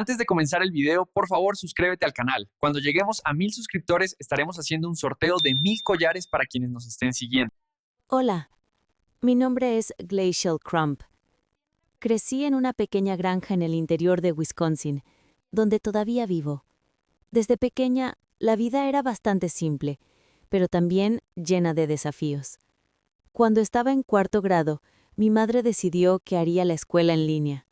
Antes de comenzar el video, por favor suscríbete al canal. Cuando lleguemos a 1000 suscriptores, estaremos haciendo un sorteo de 1000 collares para quienes nos estén siguiendo. Hola, mi nombre es Glacial Crump. Crecí en una pequeña granja en el interior de Wisconsin, donde todavía vivo. Desde pequeña, la vida era bastante simple, pero también llena de desafíos. Cuando estaba en cuarto grado, mi madre decidió que haría la escuela en línea.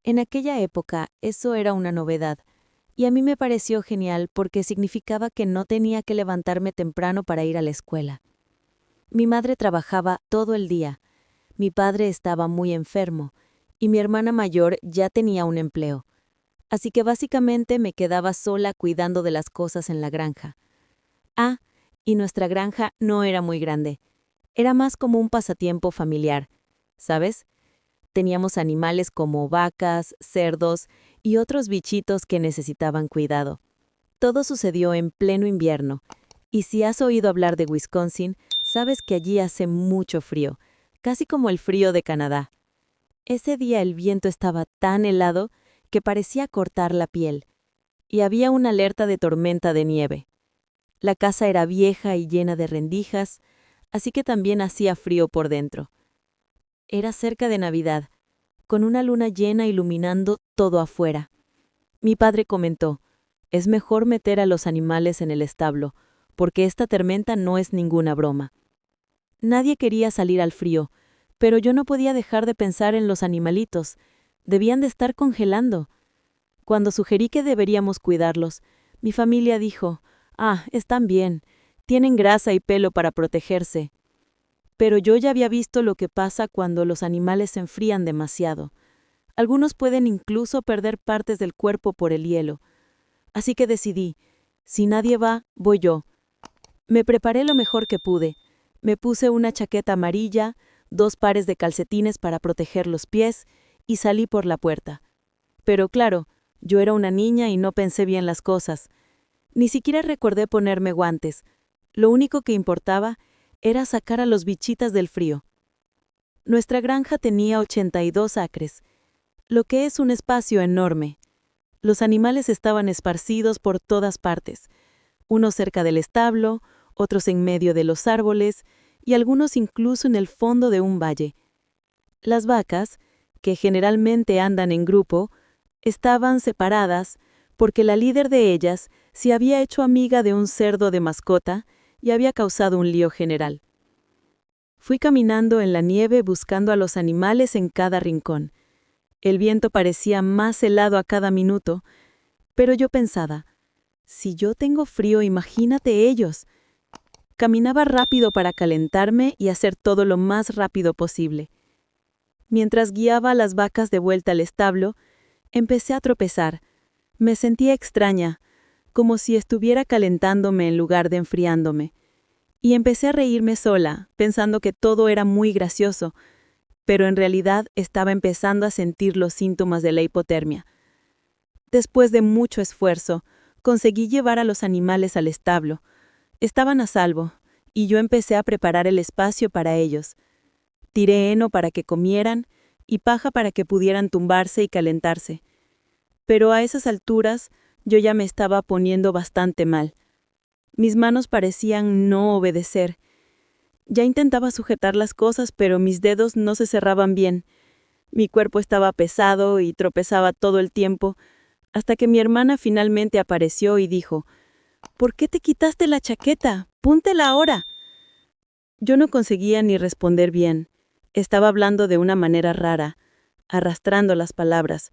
En aquella época, eso era una novedad, y a mí me pareció genial porque significaba que no tenía que levantarme temprano para ir a la escuela. Mi madre trabajaba todo el día, mi padre estaba muy enfermo, y mi hermana mayor ya tenía un empleo. Así que básicamente me quedaba sola cuidando de las cosas en la granja. Y nuestra granja no era muy grande. Era más como un pasatiempo familiar, ¿sabes? Teníamos animales como vacas, cerdos y otros bichitos que necesitaban cuidado. Todo sucedió en pleno invierno, y si has oído hablar de Wisconsin, sabes que allí hace mucho frío, casi como el frío de Canadá. Ese día el viento estaba tan helado que parecía cortar la piel, y había una alerta de tormenta de nieve. La casa era vieja y llena de rendijas, así que también hacía frío por dentro. Era cerca de Navidad, con una luna llena iluminando todo afuera. Mi padre comentó, «Es mejor meter a los animales en el establo, porque esta tormenta no es ninguna broma». Nadie quería salir al frío, pero yo no podía dejar de pensar en los animalitos. Debían de estar congelando. Cuando sugerí que deberíamos cuidarlos, mi familia dijo, están bien, tienen grasa y pelo para protegerse. Pero yo ya había visto lo que pasa cuando los animales se enfrían demasiado. Algunos pueden incluso perder partes del cuerpo por el hielo. Así que decidí, si nadie va, voy yo. Me preparé lo mejor que pude. Me puse una chaqueta amarilla, 2 pares de calcetines para proteger los pies y salí por la puerta. Pero claro, yo era una niña y no pensé bien las cosas. Ni siquiera recordé ponerme guantes. Lo único que importaba era sacar a los bichitas del frío. Nuestra granja tenía 82 acres, lo que es un espacio enorme. Los animales estaban esparcidos por todas partes, unos cerca del establo, otros en medio de los árboles y algunos incluso en el fondo de un valle. Las vacas, que generalmente andan en grupo, estaban separadas porque la líder de ellas se había hecho amiga de un cerdo de mascota y había causado un lío general. Fui caminando en la nieve buscando a los animales en cada rincón. El viento parecía más helado a cada minuto, pero yo pensaba, si yo tengo frío, imagínate ellos. Caminaba rápido para calentarme y hacer todo lo más rápido posible. Mientras guiaba a las vacas de vuelta al establo, empecé a tropezar. Me sentía extraña, como si estuviera calentándome en lugar de enfriándome. Y empecé a reírme sola, pensando que todo era muy gracioso, pero en realidad estaba empezando a sentir los síntomas de la hipotermia. Después de mucho esfuerzo, conseguí llevar a los animales al establo. Estaban a salvo, y yo empecé a preparar el espacio para ellos. Tiré heno para que comieran y paja para que pudieran tumbarse y calentarse. Pero a esas alturas yo ya me estaba poniendo bastante mal. Mis manos parecían no obedecer. Ya intentaba sujetar las cosas, pero mis dedos no se cerraban bien. Mi cuerpo estaba pesado y tropezaba todo el tiempo, hasta que mi hermana finalmente apareció y dijo, «¿Por qué te quitaste la chaqueta? ¡Póntela ahora!». Yo no conseguía ni responder bien. Estaba hablando de una manera rara, arrastrando las palabras.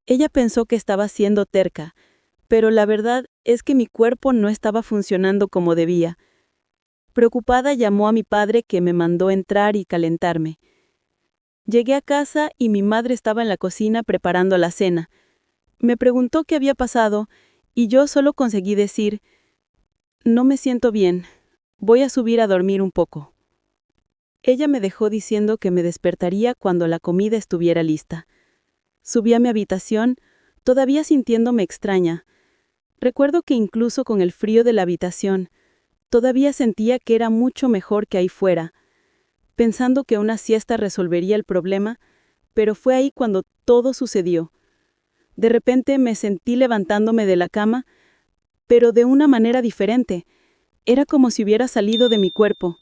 Ella pensó que estaba siendo terca, pero la verdad es que mi cuerpo no estaba funcionando como debía. Preocupada llamó a mi padre, que me mandó entrar y calentarme. Llegué a casa y mi madre estaba en la cocina preparando la cena. Me preguntó qué había pasado y yo solo conseguí decir, «No me siento bien, voy a subir a dormir un poco». Ella me dejó diciendo que me despertaría cuando la comida estuviera lista. Subí a mi habitación, todavía sintiéndome extraña. Recuerdo que incluso con el frío de la habitación, todavía sentía que era mucho mejor que ahí fuera, pensando que una siesta resolvería el problema, pero fue ahí cuando todo sucedió. De repente me sentí levantándome de la cama, pero de una manera diferente. Era como si hubiera salido de mi cuerpo.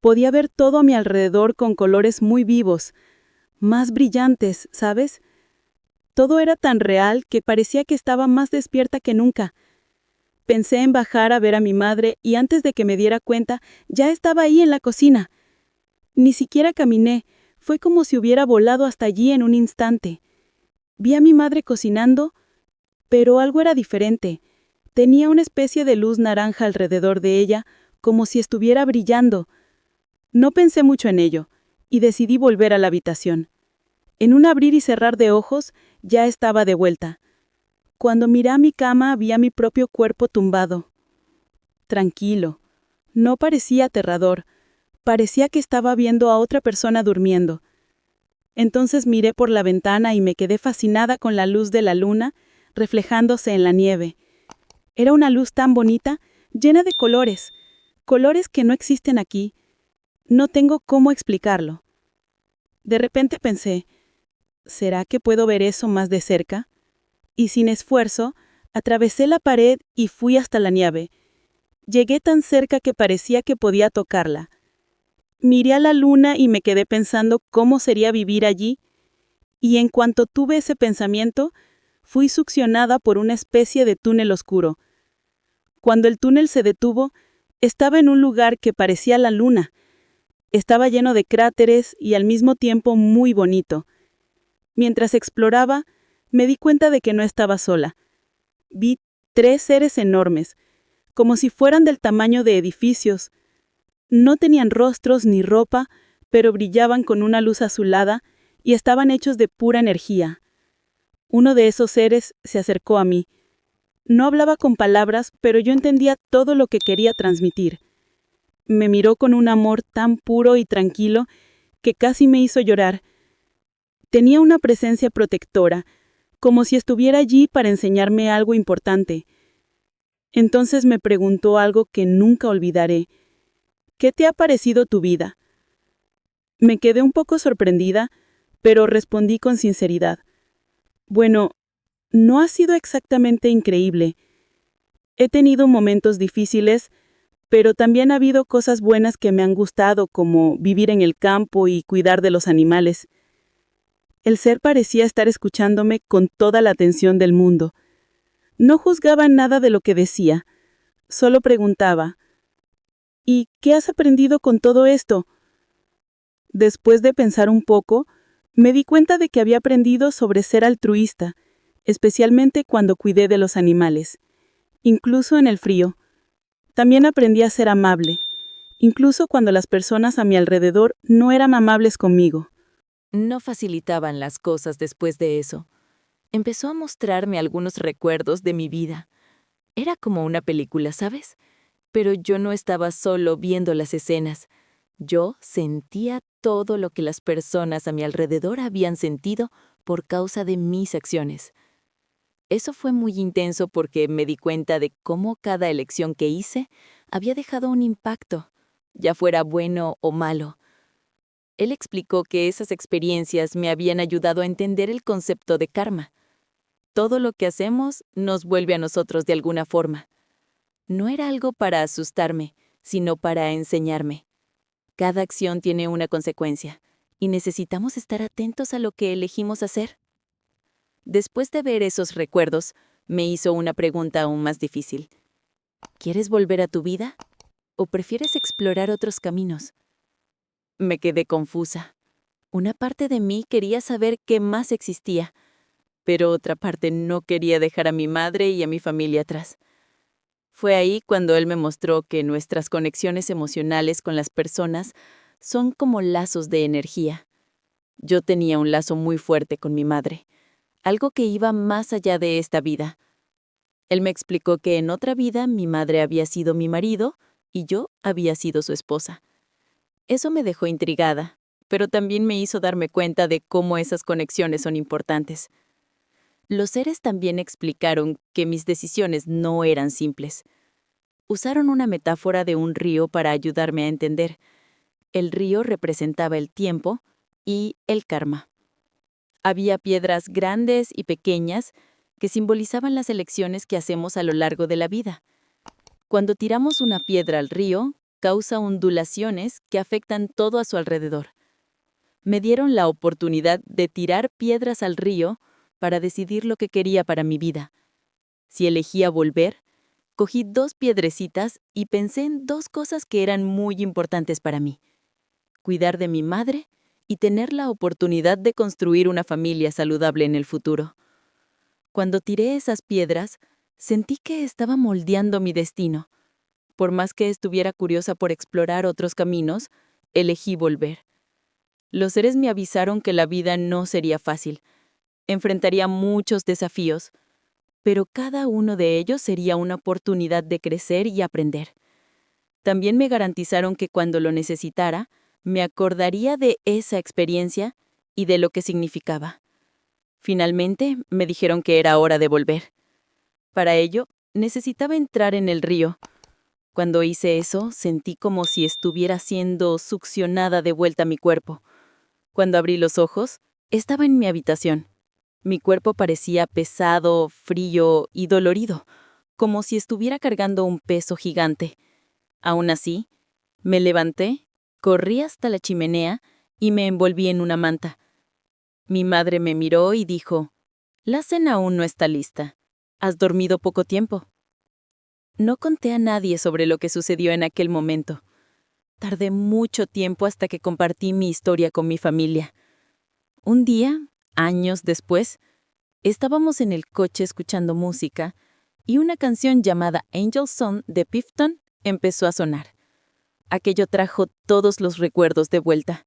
Podía ver todo a mi alrededor con colores muy vivos, más brillantes, ¿sabes? Todo era tan real que parecía que estaba más despierta que nunca. Pensé en bajar a ver a mi madre y antes de que me diera cuenta, ya estaba ahí en la cocina. Ni siquiera caminé, fue como si hubiera volado hasta allí en un instante. Vi a mi madre cocinando, pero algo era diferente. Tenía una especie de luz naranja alrededor de ella, como si estuviera brillando. No pensé mucho en ello, y decidí volver a la habitación. En un abrir y cerrar de ojos, ya estaba de vuelta. Cuando miré a mi cama, vi a mi propio cuerpo tumbado. Tranquilo. No parecía aterrador. Parecía que estaba viendo a otra persona durmiendo. Entonces miré por la ventana y me quedé fascinada con la luz de la luna reflejándose en la nieve. Era una luz tan bonita, llena de colores, colores que no existen aquí. No tengo cómo explicarlo. De repente pensé, ¿será que puedo ver eso más de cerca? Y sin esfuerzo, atravesé la pared y fui hasta la nieve. Llegué tan cerca que parecía que podía tocarla. Miré a la luna y me quedé pensando cómo sería vivir allí, y en cuanto tuve ese pensamiento, fui succionada por una especie de túnel oscuro. Cuando el túnel se detuvo, estaba en un lugar que parecía la luna. Estaba lleno de cráteres y al mismo tiempo muy bonito. Mientras exploraba, me di cuenta de que no estaba sola. Vi 3 seres enormes, como si fueran del tamaño de edificios. No tenían rostros ni ropa, pero brillaban con una luz azulada y estaban hechos de pura energía. Uno de esos seres se acercó a mí. No hablaba con palabras, pero yo entendía todo lo que quería transmitir. Me miró con un amor tan puro y tranquilo que casi me hizo llorar. Tenía una presencia protectora, como si estuviera allí para enseñarme algo importante. Entonces me preguntó algo que nunca olvidaré. ¿Qué te ha parecido tu vida? Me quedé un poco sorprendida, pero respondí con sinceridad. Bueno, no ha sido exactamente increíble. He tenido momentos difíciles, pero también ha habido cosas buenas que me han gustado, como vivir en el campo y cuidar de los animales. El ser parecía estar escuchándome con toda la atención del mundo. No juzgaba nada de lo que decía, solo preguntaba, ¿y qué has aprendido con todo esto? Después de pensar un poco, me di cuenta de que había aprendido sobre ser altruista, especialmente cuando cuidé de los animales, incluso en el frío. También aprendí a ser amable, incluso cuando las personas a mi alrededor no eran amables conmigo. No facilitaban las cosas después de eso. Empezó a mostrarme algunos recuerdos de mi vida. Era como una película, ¿sabes? Pero yo no estaba solo viendo las escenas. Yo sentía todo lo que las personas a mi alrededor habían sentido por causa de mis acciones. Eso fue muy intenso porque me di cuenta de cómo cada elección que hice había dejado un impacto, ya fuera bueno o malo. Él explicó que esas experiencias me habían ayudado a entender el concepto de karma. Todo lo que hacemos nos vuelve a nosotros de alguna forma. No era algo para asustarme, sino para enseñarme. Cada acción tiene una consecuencia, y necesitamos estar atentos a lo que elegimos hacer. Después de ver esos recuerdos, me hizo una pregunta aún más difícil. ¿Quieres volver a tu vida? ¿O prefieres explorar otros caminos? Me quedé confusa. Una parte de mí quería saber qué más existía, pero otra parte no quería dejar a mi madre y a mi familia atrás. Fue ahí cuando él me mostró que nuestras conexiones emocionales con las personas son como lazos de energía. Yo tenía un lazo muy fuerte con mi madre, algo que iba más allá de esta vida. Él me explicó que en otra vida mi madre había sido mi marido y yo había sido su esposa. Eso me dejó intrigada, pero también me hizo darme cuenta de cómo esas conexiones son importantes. Los seres también explicaron que mis decisiones no eran simples. Usaron una metáfora de un río para ayudarme a entender. El río representaba el tiempo y el karma. Había piedras grandes y pequeñas que simbolizaban las elecciones que hacemos a lo largo de la vida. Cuando tiramos una piedra al río, causa ondulaciones que afectan todo a su alrededor. Me dieron la oportunidad de tirar piedras al río para decidir lo que quería para mi vida. Si elegía volver, cogí 2 piedrecitas y pensé en 2 cosas que eran muy importantes para mí: cuidar de mi madre y tener la oportunidad de construir una familia saludable en el futuro. Cuando tiré esas piedras, sentí que estaba moldeando mi destino. Por más que estuviera curiosa por explorar otros caminos, elegí volver. Los seres me avisaron que la vida no sería fácil. Enfrentaría muchos desafíos, pero cada uno de ellos sería una oportunidad de crecer y aprender. También me garantizaron que cuando lo necesitara, me acordaría de esa experiencia y de lo que significaba. Finalmente, me dijeron que era hora de volver. Para ello, necesitaba entrar en el río. Cuando hice eso, sentí como si estuviera siendo succionada de vuelta a mi cuerpo. Cuando abrí los ojos, estaba en mi habitación. Mi cuerpo parecía pesado, frío y dolorido, como si estuviera cargando un peso gigante. Aún así, me levanté, corrí hasta la chimenea y me envolví en una manta. Mi madre me miró y dijo: «La cena aún no está lista. ¿Has dormido poco tiempo?». No conté a nadie sobre lo que sucedió en aquel momento. Tardé mucho tiempo hasta que compartí mi historia con mi familia. Un día, años después, estábamos en el coche escuchando música y una canción llamada Angel Song de Pifton empezó a sonar. Aquello trajo todos los recuerdos de vuelta.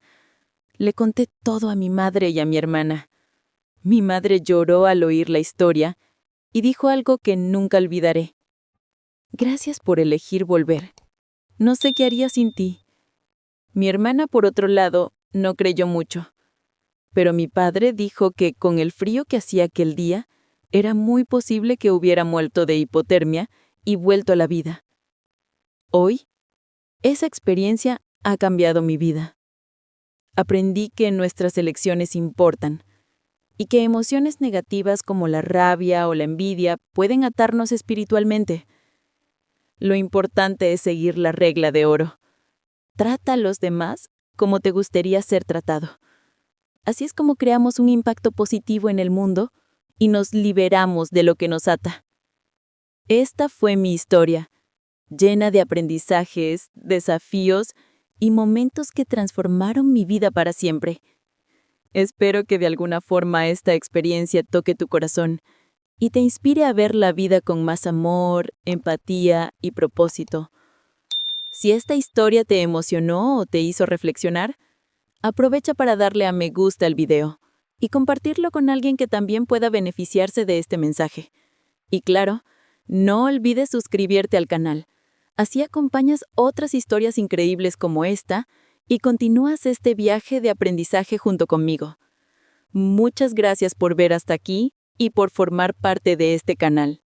Le conté todo a mi madre y a mi hermana. Mi madre lloró al oír la historia y dijo algo que nunca olvidaré: «Gracias por elegir volver. No sé qué haría sin ti». Mi hermana, por otro lado, no creyó mucho. Pero mi padre dijo que con el frío que hacía aquel día, era muy posible que hubiera muerto de hipotermia y vuelto a la vida. Hoy, esa experiencia ha cambiado mi vida. Aprendí que nuestras elecciones importan y que emociones negativas como la rabia o la envidia pueden atarnos espiritualmente. Lo importante es seguir la regla de oro. Trata a los demás como te gustaría ser tratado. Así es como creamos un impacto positivo en el mundo y nos liberamos de lo que nos ata. Esta fue mi historia, llena de aprendizajes, desafíos y momentos que transformaron mi vida para siempre. Espero que de alguna forma esta experiencia toque tu corazón y te inspire a ver la vida con más amor, empatía y propósito. Si esta historia te emocionó o te hizo reflexionar, aprovecha para darle a me gusta al video y compartirlo con alguien que también pueda beneficiarse de este mensaje. Y claro, no olvides suscribirte al canal. Así acompañas otras historias increíbles como esta y continúas este viaje de aprendizaje junto conmigo. Muchas gracias por ver hasta aquí y por formar parte de este canal.